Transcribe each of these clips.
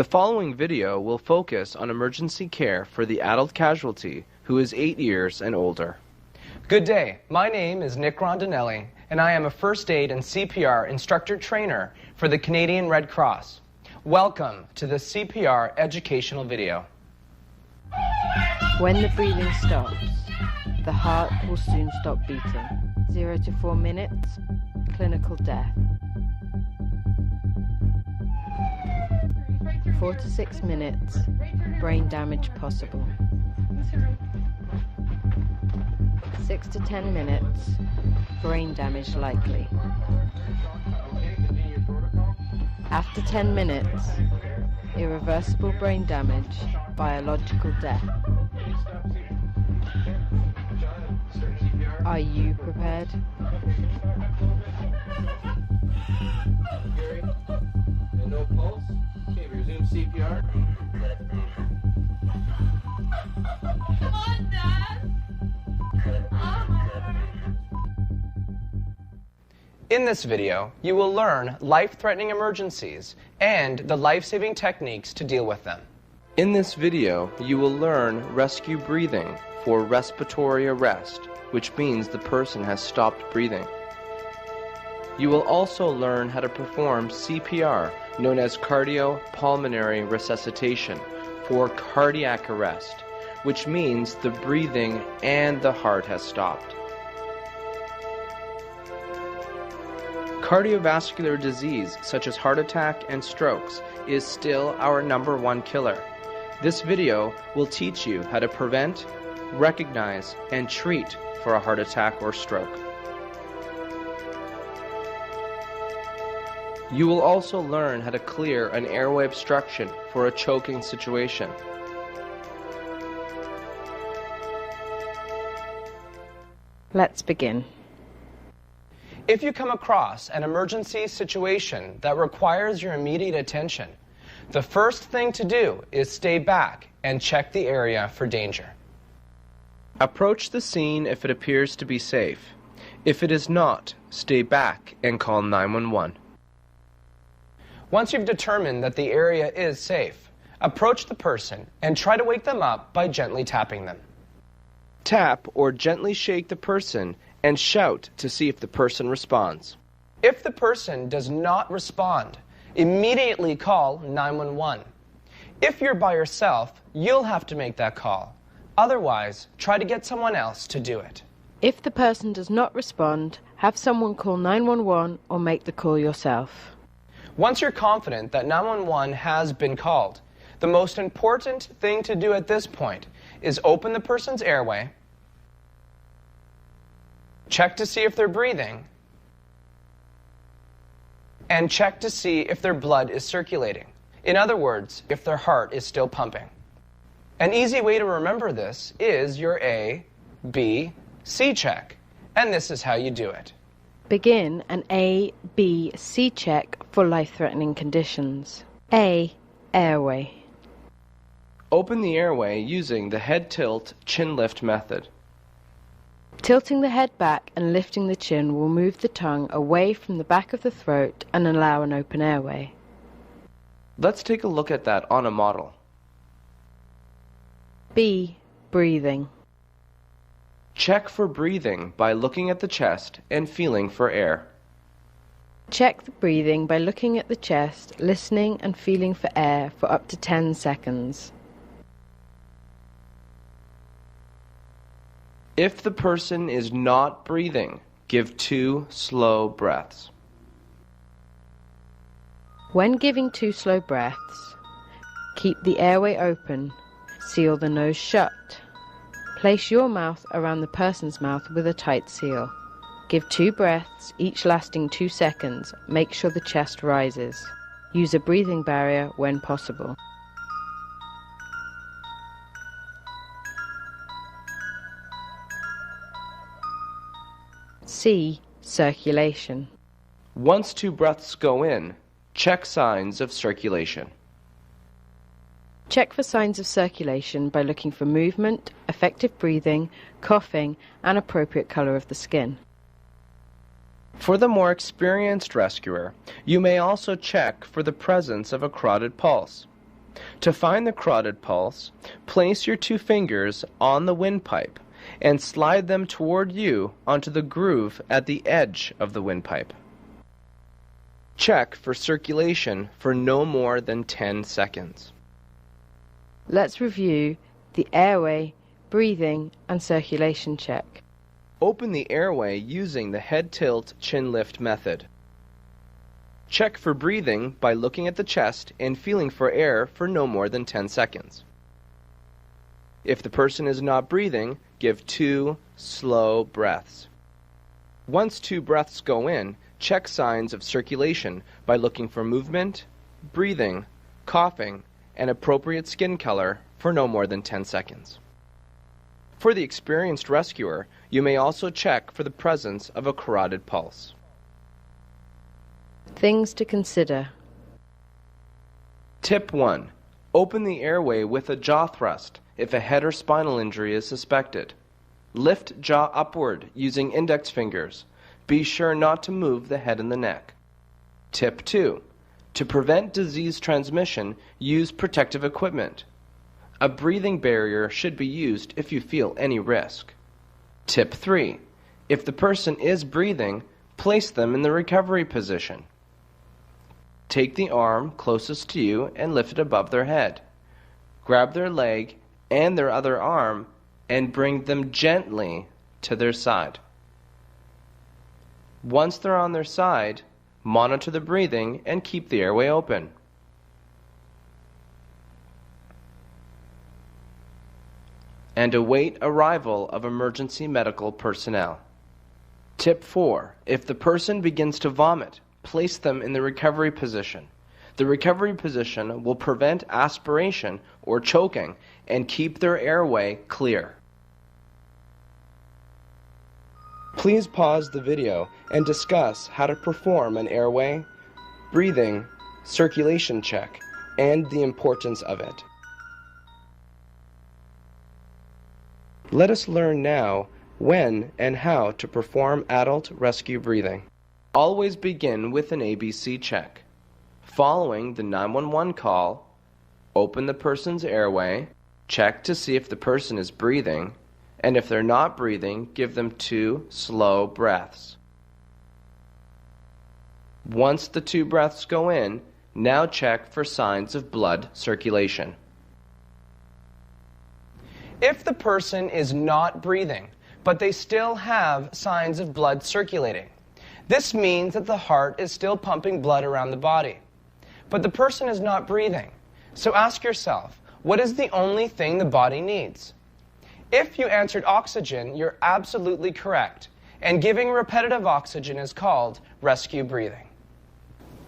The following video will focus on emergency care for the adult casualty who is 8 years and older. Good day. My name is Nick Rondinelli, and I am a first aid and CPR instructor trainer for the Canadian Red Cross. Welcome to the CPR educational video. When the breathing stops, the heart will soon stop beating. 0 to 4 minutes, clinical death. 4 to 6 minutes, brain damage possible. 6 to 10 minutes, brain damage likely. After 10 minutes, irreversible brain damage, biological death. Are you prepared? No pulse. Okay, resume CPR. Come on, Dad! Oh, my heart. In this video, you will learn life-threatening emergencies and the life-saving techniques to deal with them. In this video, you will learn rescue breathing for respiratory arrest, which means the person has stopped breathing. You will also learn how to perform CPR, known as cardiopulmonary resuscitation, for cardiac arrest, which means the breathing and the heart has stopped. Cardiovascular disease, such as heart attack and strokes, is still our #1 killer. This video will teach you how to prevent, recognize, and treat for a heart attack or stroke. You will also learn how to clear an airway obstruction for a choking situation. Let's begin. If you come across an emergency situation that requires your immediate attention, the first thing to do is stay back and check the area for danger. Approach the scene if it appears to be safe. If it is not, stay back and call 911. Once you've determined that the area is safe, approach the person and try to wake them up by gently tapping them. Tap or gently shake the person and shout to see if the person responds. If the person does not respond, immediately call 911. If you're by yourself, you'll have to make that call. Otherwise, try to get someone else to do it. If the person does not respond, have someone call 911 or make the call yourself. Once you're confident that 911 has been called, the most important thing to do at this point is open the person's airway, check to see if they're breathing, and check to see if their blood is circulating. In other words, if their heart is still pumping. An easy way to remember this is your A, B, C check, and this is how you do it. Begin an A, B, C check for life-threatening conditions. A. Airway. Open the airway using the head tilt, chin lift method. Tilting the head back and lifting the chin will move the tongue away from the back of the throat and allow an open airway. Let's take a look at that on a model. B. Breathing. Check for breathing by looking at the chest and feeling for air. Check the breathing by looking at the chest, listening and feeling for air for up to 10 seconds. If the person is not breathing, give 2 slow breaths. When giving 2 slow breaths, keep the airway open, seal the nose shut. Place your mouth around the person's mouth with a tight seal. Give 2 breaths, each lasting 2 seconds. Make sure the chest rises. Use a breathing barrier when possible. C. Circulation. Once 2 breaths go in, check signs of circulation. Check for signs of circulation by looking for movement, effective breathing, coughing, and appropriate color of the skin. For the more experienced rescuer, you may also check for the presence of a carotid pulse. To find the carotid pulse, place your 2 fingers on the windpipe and slide them toward you onto the groove at the edge of the windpipe. Check for circulation for no more than 10 seconds. Let's review the airway, breathing, and circulation check. Open the airway using the head tilt chin lift method. Check for breathing by looking at the chest and feeling for air for no more than 10 seconds. If the person is not breathing, give 2 slow breaths. Once 2 breaths go in, check signs of circulation by looking for movement, breathing, coughing, and appropriate skin color for no more than 10 seconds. For the experienced rescuer, you may also check for the presence of a carotid pulse. Things to consider. Tip 1. Open the airway with a jaw thrust if a head or spinal injury is suspected. Lift jaw upward using index fingers. Be sure not to move the head and the neck. Tip 2. To prevent disease transmission, use protective equipment. A breathing barrier should be used if you feel any risk. Tip 3. If the person is breathing, place them in the recovery position. Take the arm closest to you and lift it above their head. Grab their leg and their other arm and bring them gently to their side. Once they're on their side, monitor the breathing and keep the airway open. And await arrival of emergency medical personnel. Tip 4. If the person begins to vomit, place them in the recovery position. The recovery position will prevent aspiration or choking and keep their airway clear. Please pause the video and discuss how to perform an airway, breathing, circulation check, and the importance of it. Let us learn now when and how to perform adult rescue breathing. Always begin with an ABC check. Following the 911 call, open the person's airway, check to see if the person is breathing, and if they're not breathing, give them 2 slow breaths. Once the 2 breaths go in, now check for signs of blood circulation. If the person is not breathing, but they still have signs of blood circulating, this means that the heart is still pumping blood around the body. But the person is not breathing. So ask yourself, what is the only thing the body needs? If you answered oxygen, you're absolutely correct. And giving repetitive oxygen is called rescue breathing.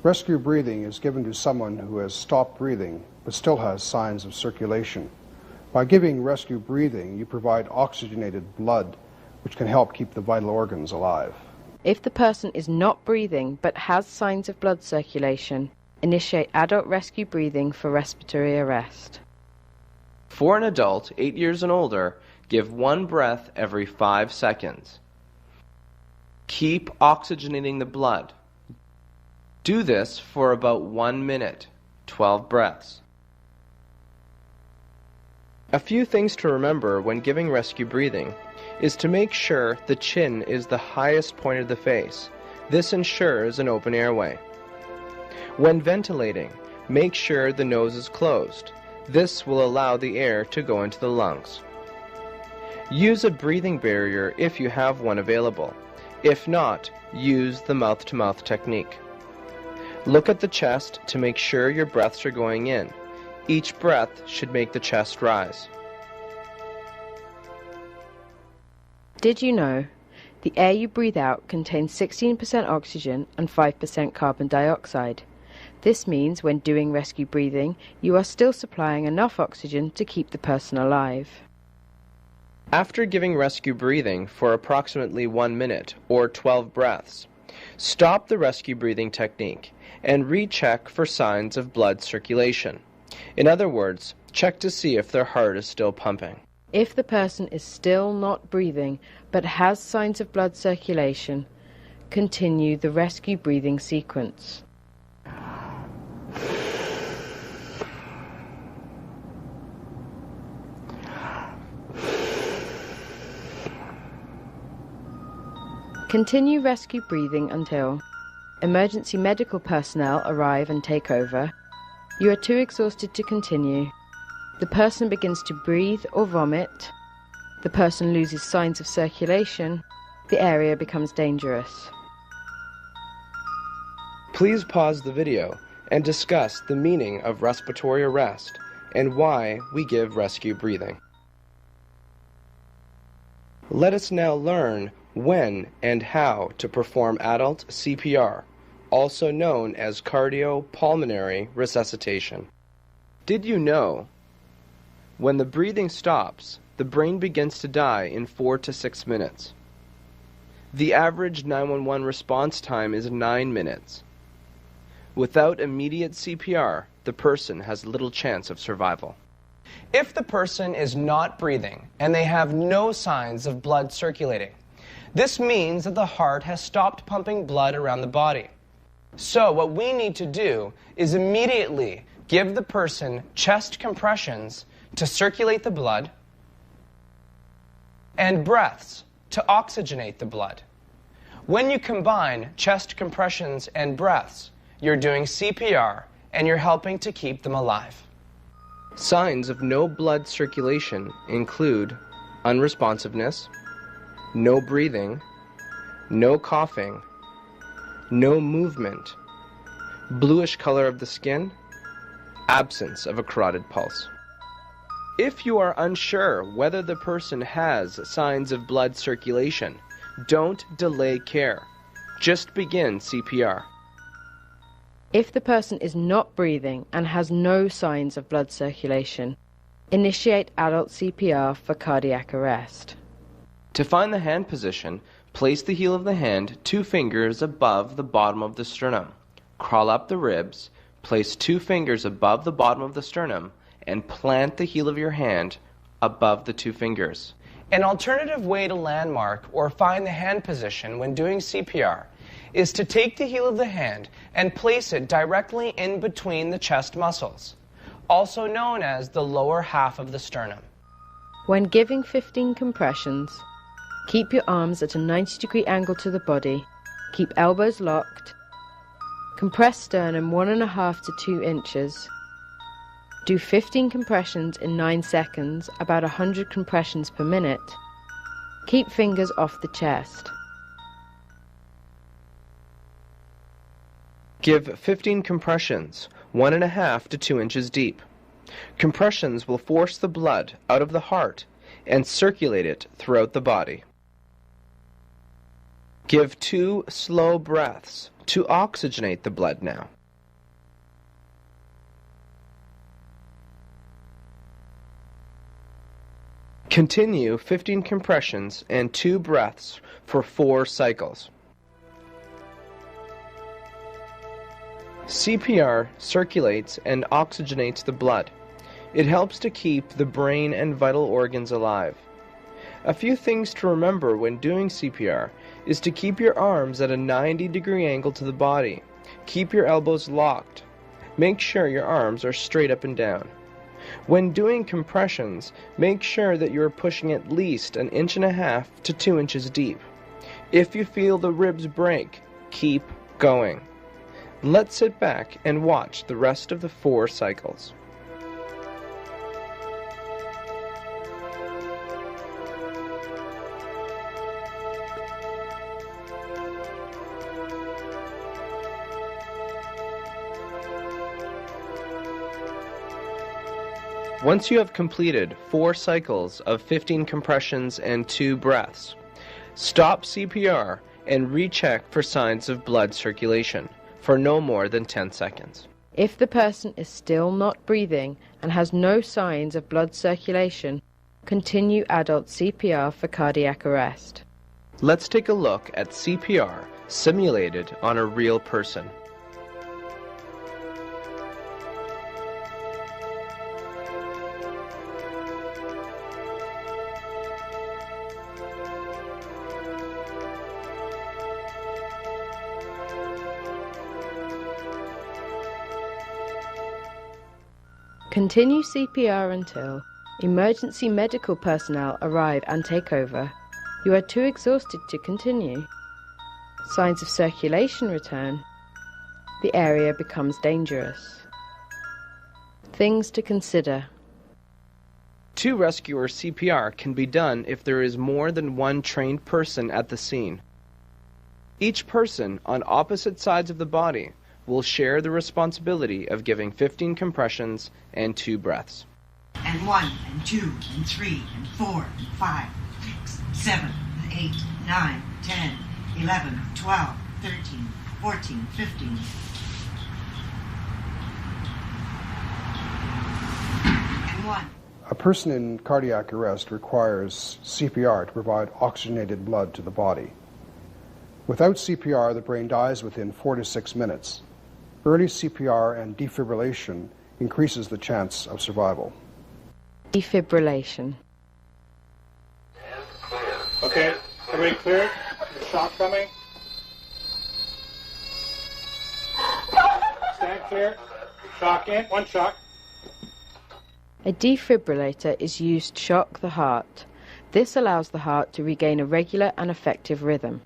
Rescue breathing is given to someone who has stopped breathing but still has signs of circulation. By giving rescue breathing, you provide oxygenated blood, which can help keep the vital organs alive. If the person is not breathing but has signs of blood circulation, initiate adult rescue breathing for respiratory arrest. For an adult 8 years and older, give 1 breath every 5 seconds. Keep oxygenating the blood. Do this for about 1 minute, 12 breaths. A few things to remember when giving rescue breathing is to make sure the chin is the highest point of the face. This ensures an open airway. When ventilating, make sure the nose is closed. This will allow the air to go into the lungs. Use a breathing barrier if you have one available. If not, use the mouth-to-mouth technique. Look at the chest to make sure your breaths are going in. Each breath should make the chest rise. Did you know the air you breathe out contains 16% oxygen and 5% carbon dioxide? This means when doing rescue breathing, you are still supplying enough oxygen to keep the person alive. After giving rescue breathing for approximately 1 minute or 12 breaths, stop the rescue breathing technique and recheck for signs of blood circulation. In other words, check to see if their heart is still pumping. If the person is still not breathing but has signs of blood circulation, continue the rescue breathing sequence. Continue rescue breathing until emergency medical personnel arrive and take over. You are too exhausted to continue. The person begins to breathe or vomit. The person loses signs of circulation. The area becomes dangerous. Please pause the video and discuss the meaning of respiratory arrest and why we give rescue breathing. Let us now learn when and how to perform adult CPR, also known as cardiopulmonary resuscitation. Did you know when the breathing stops, the brain begins to die in 4 to 6 minutes? The average 911 response time is 9 minutes. Without immediate CPR, the person has little chance of survival. If the person is not breathing and they have no signs of blood circulating, this means that the heart has stopped pumping blood around the body. So what we need to do is immediately give the person chest compressions to circulate the blood and breaths to oxygenate the blood. When you combine chest compressions and breaths, you're doing CPR and you're helping to keep them alive. Signs of no blood circulation include unresponsiveness, no breathing, no coughing, no movement, bluish color of the skin, absence of a carotid pulse. If you are unsure whether the person has signs of blood circulation, don't delay care. Just begin CPR. If the person is not breathing and has no signs of blood circulation, initiate adult CPR for cardiac arrest. To find the hand position, place the heel of the hand 2 fingers above the bottom of the sternum. Crawl up the ribs, place 2 fingers above the bottom of the sternum, and plant the heel of your hand above the 2 fingers. An alternative way to landmark or find the hand position when doing CPR is to take the heel of the hand and place it directly in between the chest muscles, also known as the lower half of the sternum. When giving 15 compressions, keep your arms at a 90-degree angle to the body, keep elbows locked, compress sternum 1.5 to 2 inches, do 15 compressions in 9 seconds, about 100 compressions per minute, keep fingers off the chest. Give 15 compressions, 1.5 to 2 inches deep. Compressions will force the blood out of the heart and circulate it throughout the body. Give 2 slow breaths to oxygenate the blood now. Continue 15 compressions and 2 breaths for 4 cycles. CPR circulates and oxygenates the blood. It helps to keep the brain and vital organs alive. A few things to remember when doing CPR is to keep your arms at a 90-degree angle to the body. Keep your elbows locked. Make sure your arms are straight up and down. When doing compressions, make sure that you are pushing at least 1.5 to 2 inches deep. If you feel the ribs break, keep going. Let's sit back and watch the rest of the 4 cycles. Once you have completed 4 cycles of 15 compressions and 2 breaths, stop CPR and recheck for signs of blood circulation for no more than 10 seconds. If the person is still not breathing and has no signs of blood circulation, continue adult CPR for cardiac arrest. Let's take a look at CPR simulated on a real person. Continue CPR until emergency medical personnel arrive and take over. You are too exhausted to continue. Signs of circulation return. The area becomes dangerous. Things to consider. To rescue or CPR can be done if there is more than one trained person at the scene. Each person on opposite sides of the body will share the responsibility of giving 15 compressions and 2 breaths. And 1, and 2, and 3, and 4, and 5, 6, 7, 8, 9, 10, 11, 12, 13, 14, 15. And 1. A person in cardiac arrest requires CPR to provide oxygenated blood to the body. Without CPR, the brain dies within 4 to 6 minutes. Early CPR and defibrillation increases the chance of survival. Defibrillation. Okay, everybody clear? The shock coming? Stand clear. Shock in. 1 shock. A defibrillator is used to shock the heart. This allows the heart to regain a regular and effective rhythm.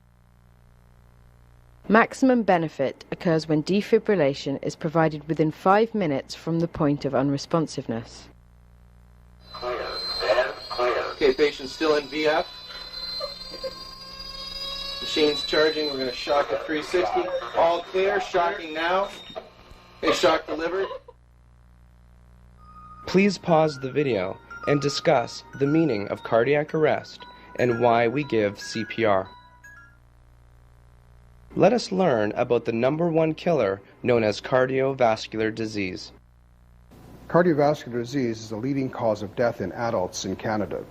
Maximum benefit occurs when defibrillation is provided within 5 minutes from the point of unresponsiveness. Okay, patient still in VF. Machine's charging. We're going to shock at 360. All clear. Shocking now. Okay, shock delivered. Please pause the video and discuss the meaning of cardiac arrest and why we give CPR. Let us learn about the #1 killer known as cardiovascular disease. Cardiovascular disease is the leading cause of death in adults in Canada.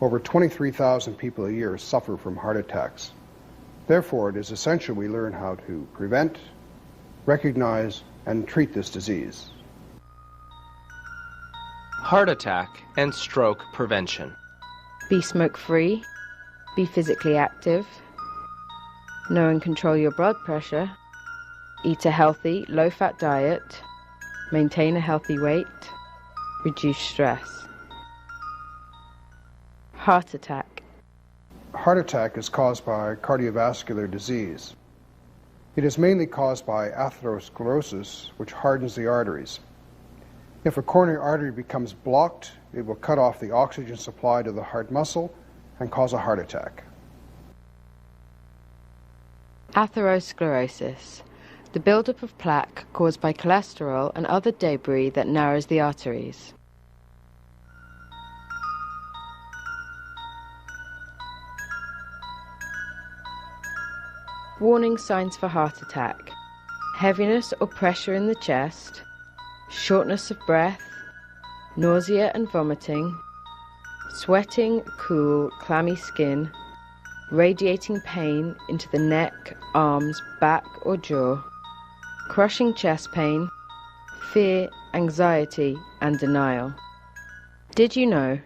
Over 23,000 people a year suffer from heart attacks. Therefore, it is essential we learn how to prevent, recognize, and treat this disease. Heart attack and stroke prevention. Be smoke-free. Be physically active. Know and control your blood pressure. Eat a healthy, low-fat diet. Maintain a healthy weight. Reduce stress. Heart attack. Heart attack is caused by cardiovascular disease. It is mainly caused by atherosclerosis, which hardens the arteries. If a coronary artery becomes blocked, it will cut off the oxygen supply to the heart muscle and cause a heart attack. Atherosclerosis. The buildup of plaque caused by cholesterol and other debris that narrows the arteries. Warning signs for heart attack. Heaviness or pressure in the chest, shortness of breath, nausea and vomiting, sweating, cool, clammy skin, radiating pain into the neck, arms, back or jaw, crushing chest pain, fear, anxiety and denial. Did you know?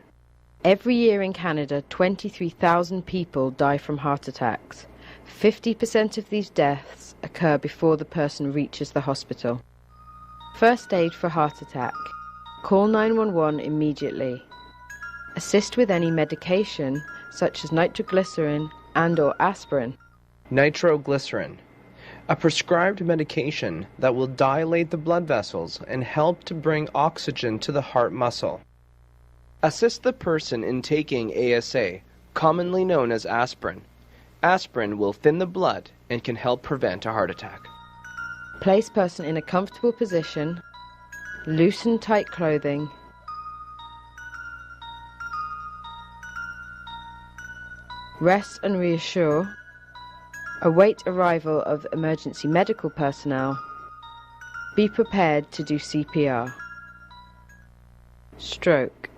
Every year in Canada, 23,000 people die from heart attacks. 50% of these deaths occur before the person reaches the hospital. First aid for heart attack. Call 911 immediately. Assist with any medication such as nitroglycerin and/or aspirin. Nitroglycerin, a prescribed medication that will dilate the blood vessels and help to bring oxygen to the heart muscle. Assist the person in taking ASA, commonly known as aspirin. Aspirin will thin the blood and can help prevent a heart attack. Place person in a comfortable position. Loosen tight clothing. Rest and reassure. Await arrival of emergency medical personnel. Be prepared to do CPR. Stroke.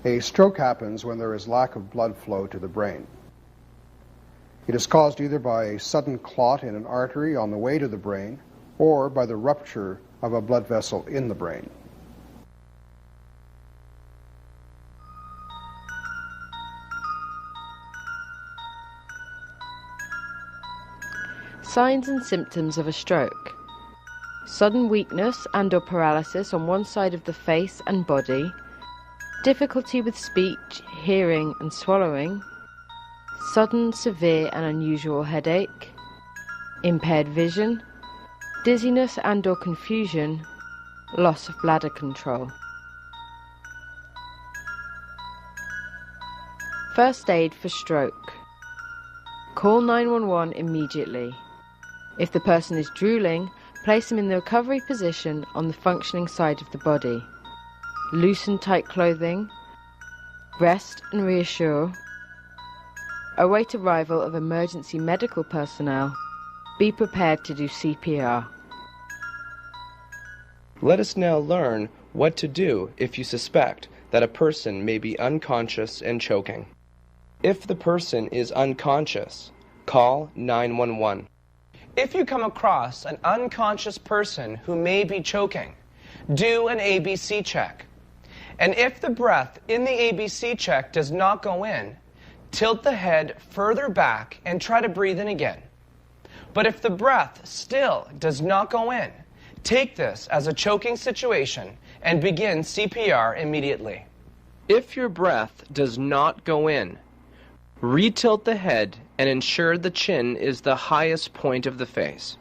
A stroke happens when there is lack of blood flow to the brain. It is caused either by a sudden clot in an artery on the way to the brain or by the rupture of a blood vessel in the brain. Signs and symptoms of a stroke. Sudden weakness and/or paralysis on one side of the face and body. Difficulty with speech, hearing and swallowing. sudden, severe and unusual headache, impaired vision, dizziness and/or confusion, loss of bladder control. First aid for stroke. Call 911 immediately. If the person is drooling, place him in the recovery position on the functioning side of the body. Loosen tight clothing. Rest and reassure. Await arrival of emergency medical personnel. Be prepared to do CPR. Let us now learn what to do if you suspect that a person may be unconscious and choking. If the person is unconscious, call 911. If you come across an unconscious person who may be choking, do an ABC check. And if the breath in the ABC check does not go in, tilt the head further back and try to breathe in again. But if the breath still does not go in, take this as a choking situation and begin CPR immediately. If your breath does not go in, retilt the head and ensure the chin is the highest point of the face.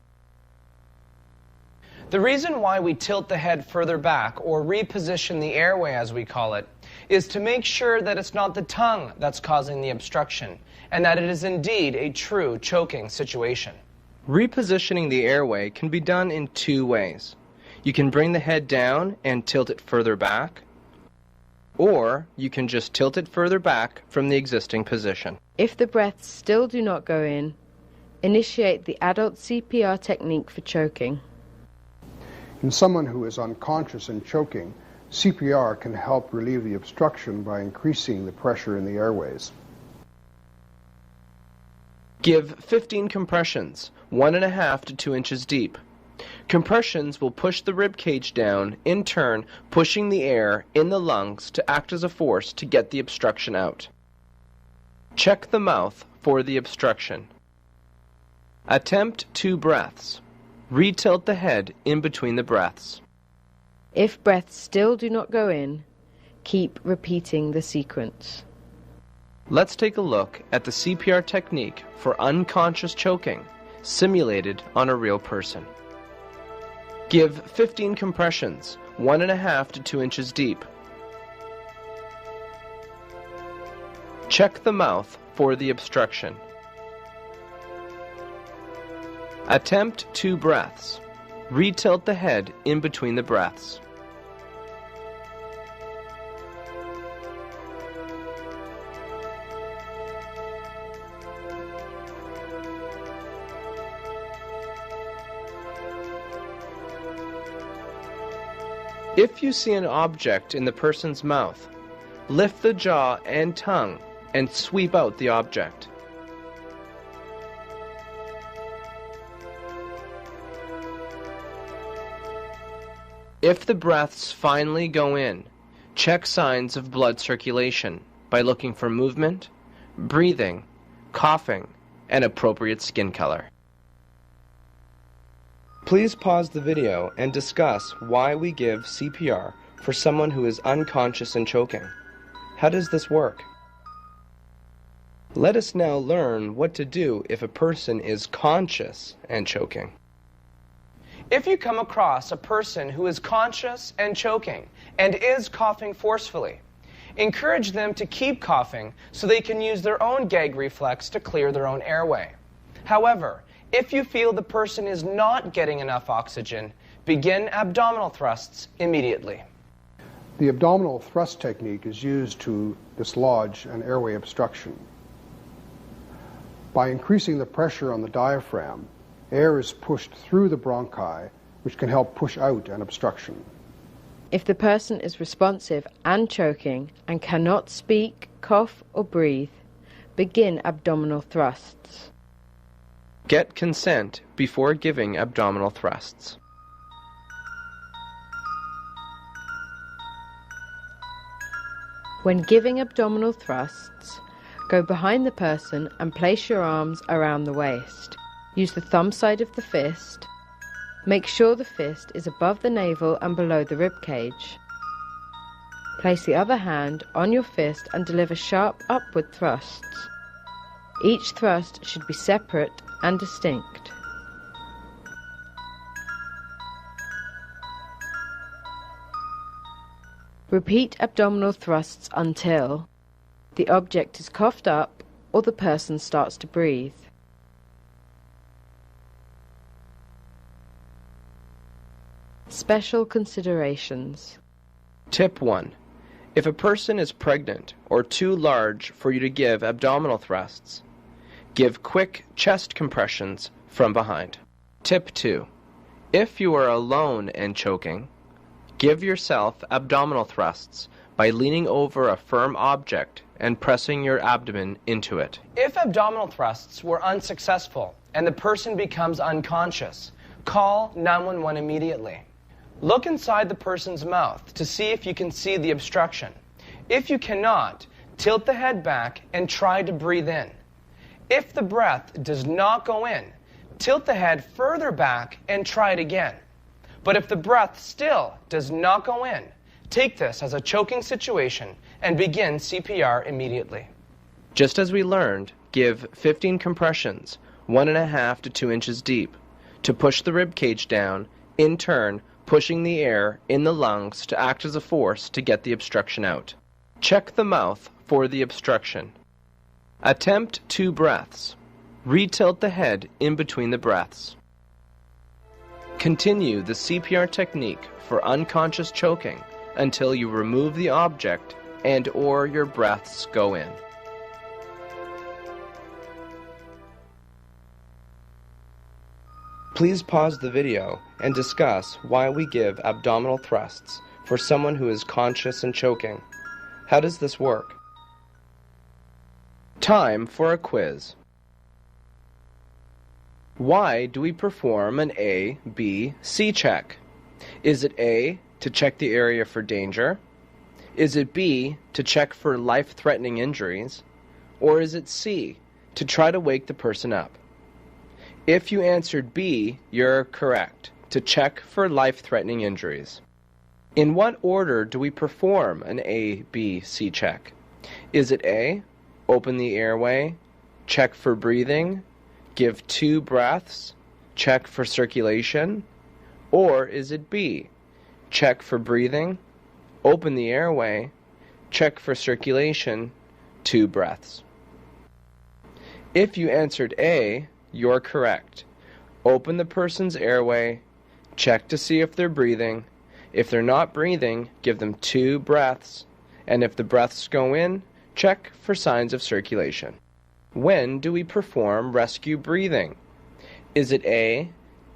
The reason why we tilt the head further back, or reposition the airway as we call it, is to make sure that it's not the tongue that's causing the obstruction, and that it is indeed a true choking situation. Repositioning the airway can be done in two ways. You can bring the head down and tilt it further back, or you can just tilt it further back from the existing position. If the breaths still do not go in, initiate the adult CPR technique for choking. In someone who is unconscious and choking, CPR can help relieve the obstruction by increasing the pressure in the airways. Give 15 compressions, 1.5 to 2 inches deep. Compressions will push the rib cage down, in turn pushing the air in the lungs to act as a force to get the obstruction out. Check the mouth for the obstruction. Attempt 2 breaths. Retilt the head in between the breaths. If breaths still do not go in, keep repeating the sequence. Let's take a look at the CPR technique for unconscious choking, simulated on a real person. Give 15 compressions, 1.5 to 2 inches deep. Check the mouth for the obstruction. Attempt 2 breaths. Retilt the head in between the breaths. If you see an object in the person's mouth, lift the jaw and tongue and sweep out the object. If the breaths finally go in, check signs of blood circulation by looking for movement, breathing, coughing, and appropriate skin color. Please pause the video and discuss why we give CPR for someone who is unconscious and choking. How does this work? Let us now learn what to do if a person is conscious and choking. If you come across a person who is conscious and choking and is coughing forcefully, encourage them to keep coughing so they can use their own gag reflex to clear their own airway. However, if you feel the person is not getting enough oxygen, begin abdominal thrusts immediately. The abdominal thrust technique is used to dislodge an airway obstruction. By increasing the pressure on the diaphragm, air is pushed through the bronchi, which can help push out an obstruction. If the person is responsive and choking and cannot speak, cough or breathe, begin abdominal thrusts. Get consent before giving abdominal thrusts. When giving abdominal thrusts, go behind the person and place your arms around the waist. Use the thumb side of the fist. Make sure the fist is above the navel and below the rib cage. Place the other hand on your fist and deliver sharp upward thrusts. Each thrust should be separate and distinct. Repeat abdominal thrusts until the object is coughed up or the person starts to breathe. Special considerations. Tip 1. If a person is pregnant or too large for you to give abdominal thrusts, give quick chest compressions from behind. Tip 2. If you are alone and choking, give yourself abdominal thrusts by leaning over a firm object and pressing your abdomen into it. If abdominal thrusts were unsuccessful and the person becomes unconscious, call 911 immediately. Look inside the person's mouth to see if you can see the obstruction. If you cannot, tilt the head back and try to breathe in. If the breath does not go in, tilt the head further back and try it again. But if the breath still does not go in, take this as a choking situation and begin CPR immediately. Just as we learned, give 15 compressions, 1.5 to 2 inches deep, to push the rib cage down, in turn pushing the air in the lungs to act as a force to get the obstruction out. Check the mouth for the obstruction. Attempt 2 breaths. Retilt the head in between the breaths. Continue the CPR technique for unconscious choking until you remove the object and/or your breaths go in. Please pause the video and discuss why we give abdominal thrusts for someone who is conscious and choking. How does this work? Time for a quiz. Why do we perform an A, B, C check? Is it A, to check the area for danger? Is it B, to check for life-threatening injuries? Or is it C, to try to wake the person up? If you answered B, you're correct, to check for life-threatening injuries. In what order do we perform an A, B, C check? Is it A, open the airway, check for breathing, give 2 breaths, check for circulation? Or is it B, check for breathing, open the airway, check for circulation, 2 breaths? If you answered A, you're correct. Open the person's airway, check to see if they're breathing. If they're not breathing, give them 2 breaths, and if the breaths go in, check for signs of circulation. When do we perform rescue breathing? Is it A,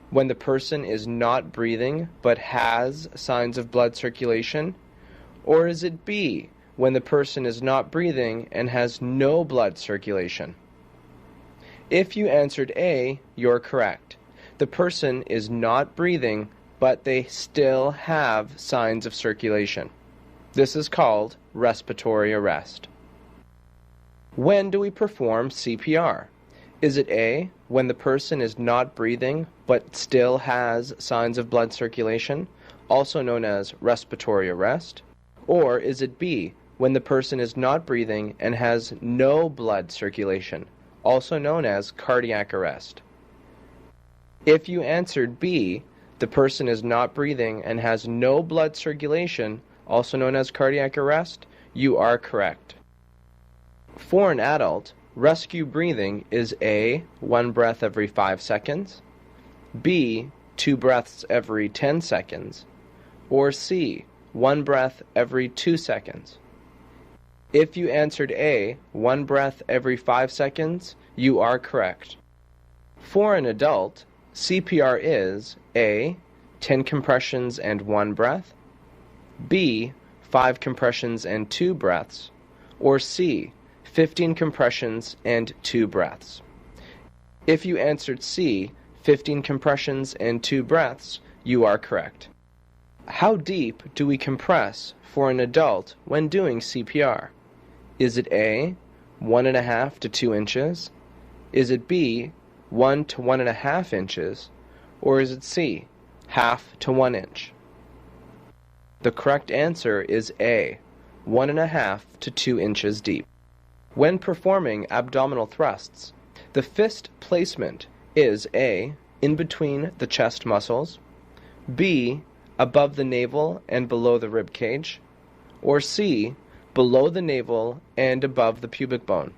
when the person is not breathing but has signs of blood circulation? Or is it B, when the person is not breathing and has no blood circulation? If you answered A, you're correct. The person is not breathing, but they still have signs of circulation. This is called respiratory arrest. When do we perform CPR? Is it A, when the person is not breathing, but still has signs of blood circulation, also known as respiratory arrest? Or is it B, when the person is not breathing and has no blood circulation, also known as cardiac arrest? If you answered B, the person is not breathing and has no blood circulation, also known as cardiac arrest, you are correct. For an adult, rescue breathing is A, 1 breath every 5 seconds, B, 2 breaths every 10 seconds, or C, 1 breath every 2 seconds. If you answered A, 1 breath every 5 seconds, you are correct. For an adult, CPR is A, 10 compressions and 1 breath, B, 5 compressions and 2 breaths, or C, 15 compressions and 2 breaths. If you answered C, 15 compressions and 2 breaths, you are correct. How deep do we compress for an adult when doing CPR? Is it A, 1.5 to 2 inches? Is it B, 1 to 1.5 inches? Or is it C, 1/2 to 1 inch? The correct answer is A, 1.5 to 2 inches deep. When performing abdominal thrusts, the fist placement is A. in between the chest muscles, B. above the navel and below the rib cage, or C. below the navel and above the pubic bone.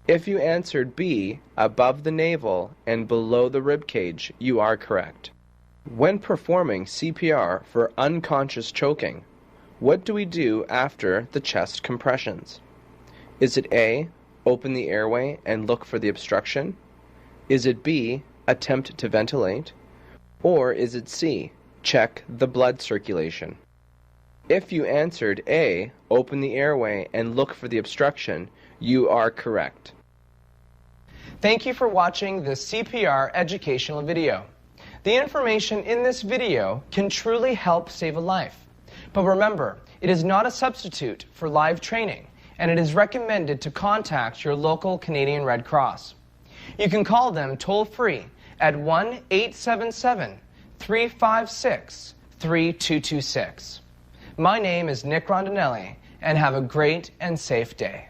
If you answered B. above the navel and below the rib cage, you are correct. When performing CPR for unconscious choking, what do we do after the chest compressions? Is it A. open the airway and look for the obstruction? Is it B. attempt to ventilate? Or is it C. check the blood circulation? If you answered A. open the airway and look for the obstruction, you are correct. Thank you for watching this CPR educational video. The information in this video can truly help save a life. But remember, it is not a substitute for live training, and it is recommended to contact your local Canadian Red Cross. You can call them toll-free at 1-877-356-3226. My name is Nick Rondinelli, and have a great and safe day.